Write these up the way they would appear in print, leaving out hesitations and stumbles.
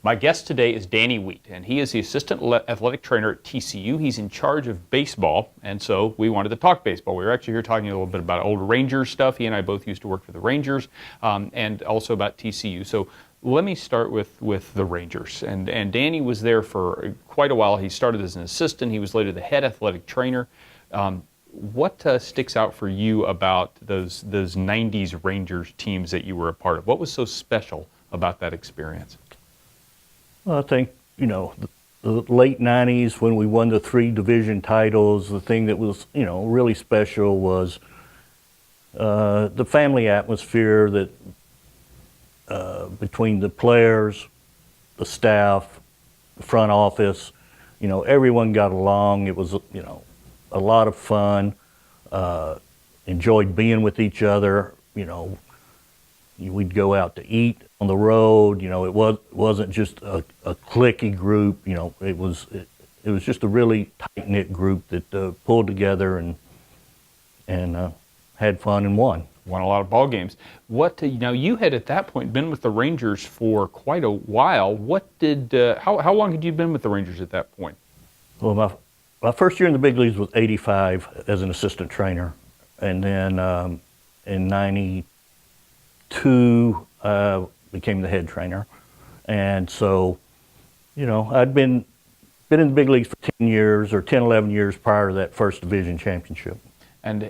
My guest today is Danny Wheat, and he is the assistant athletic trainer at TCU. He's in charge of baseball, and so we wanted to talk baseball. We were actually here talking a little bit about old Rangers stuff. He and I both used to work for the Rangers, and also about TCU. So let me start with the Rangers. And Danny was there for quite a while. He started as an assistant. He was later the head athletic trainer. What sticks out for you about those 90s Rangers teams that you were a part of? What was so special about that experience? Well, I think, the late 90s when we won the 3 division titles, the thing that was, really special was the family atmosphere that between the players, the staff, the front office, everyone got along. It was, a lot of fun, enjoyed being with each other, we'd go out to eat on the road. It wasn't just a cliquey group. It was just a really tight-knit group that pulled together and had fun and won. Won a lot of ball games. Now you had at that point been with the Rangers for quite a while. How long had you been with the Rangers at that point? Well, my first year in the big leagues was '85 as an assistant trainer, and then in '92 became the head trainer. And so, I'd been in the big leagues for 10 years or 10, 11 years prior to that first division championship. And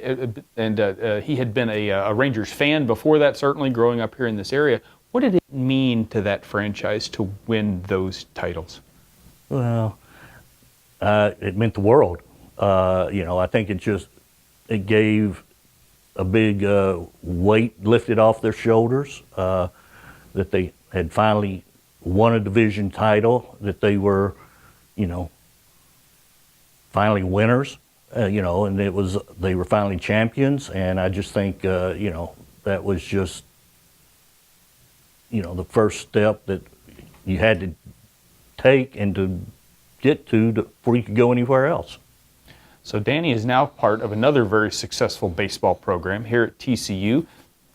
he had been a Rangers fan before that, certainly growing up here in this area. What did it mean to that franchise to win those titles? Well, it meant the world. I think it gave a big weight lifted off their shoulders, that they had finally won a division title, that they were, finally winners, and they were finally champions. And I just think, that was just, the first step that you had to take and to get to before you could go anywhere else. So Danny is now part of another very successful baseball program here at TCU.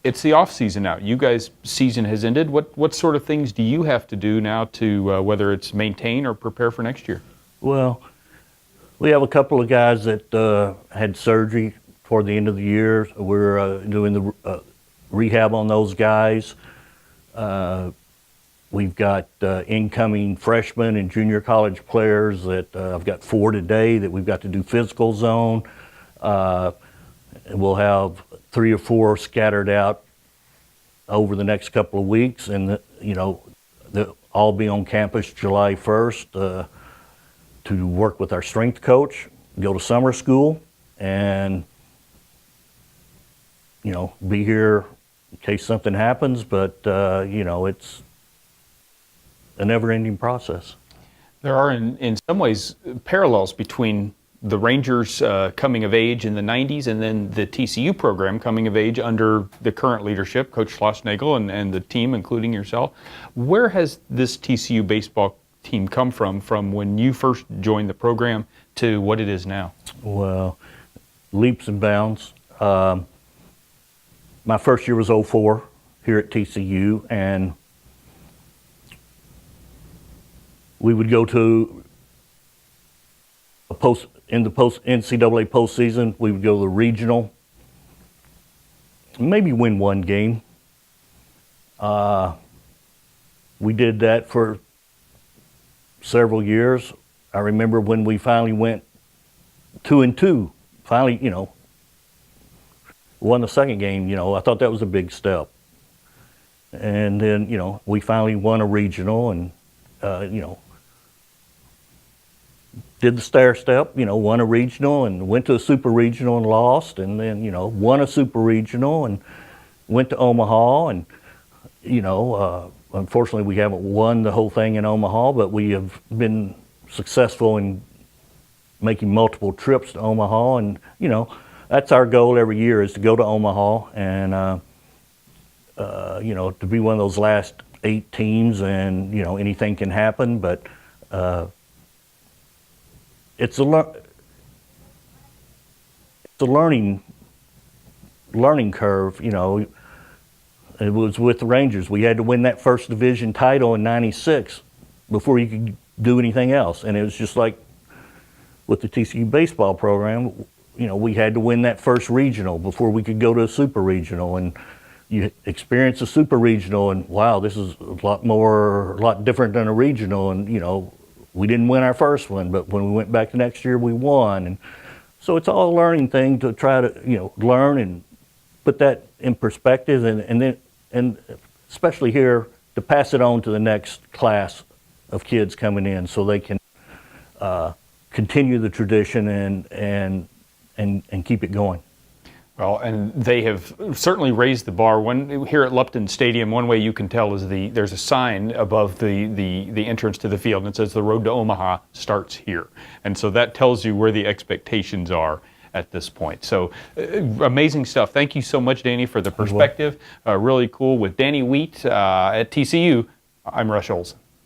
It's the offseason now. You guys' season has ended. What sort of things do you have to do now to, whether it's maintain or prepare for next year? Well, we have a couple of guys that had surgery toward the end of the year. We're doing the rehab on those guys. We've got incoming freshmen and junior college players that I've got 4 today that we've got to do physicals on. And we'll have 3 or 4 scattered out over the next couple of weeks, and they'll all be on campus July 1st to work with our strength coach, go to summer school, and be here in case something happens. But it's a never-ending process. There are, in some ways, parallels between the Rangers coming of age in the 90s and then the TCU program coming of age under the current leadership, Coach Schlossnagle and the team, including yourself. Where has this TCU baseball team come from when you first joined the program to what it is now? Well, leaps and bounds. My first year was '04 here at TCU, and we would go to in the NCAA postseason. We would go to the regional, maybe win 1 game. We did that for several years. I remember when we finally went 2-2. Finally, won the second game. I thought that was a big step. And then, we finally won a regional, and did the stair step, won a regional and went to a super regional and lost, and then, won a super regional and went to Omaha. And, unfortunately we haven't won the whole thing in Omaha, but we have been successful in making multiple trips to Omaha. And, that's our goal every year, is to go to Omaha and, to be one of those last 8 teams, and, anything can happen. But it's a learning curve. It was with the Rangers. We had to win that first division title in '96 before you could do anything else. And it was just like with the TCU baseball program, you know, we had to win that first regional before we could go to a super regional. And you experience a super regional and wow, this is a lot different than a regional. And, you know, we didn't win our first one, but when we went back the next year, we won. And so it's all a learning thing to try to, you know, learn and put that in perspective, and especially here to pass it on to the next class of kids coming in so they can continue the tradition and keep it going. Well, and they have certainly raised the bar. Here at Lupton Stadium, one way you can tell is there's a sign above the entrance to the field, and it says the road to Omaha starts here. And so that tells you where the expectations are at this point. So amazing stuff. Thank you so much, Danny, for the perspective. Really cool. With Danny Wheat at TCU, I'm Rush Olson.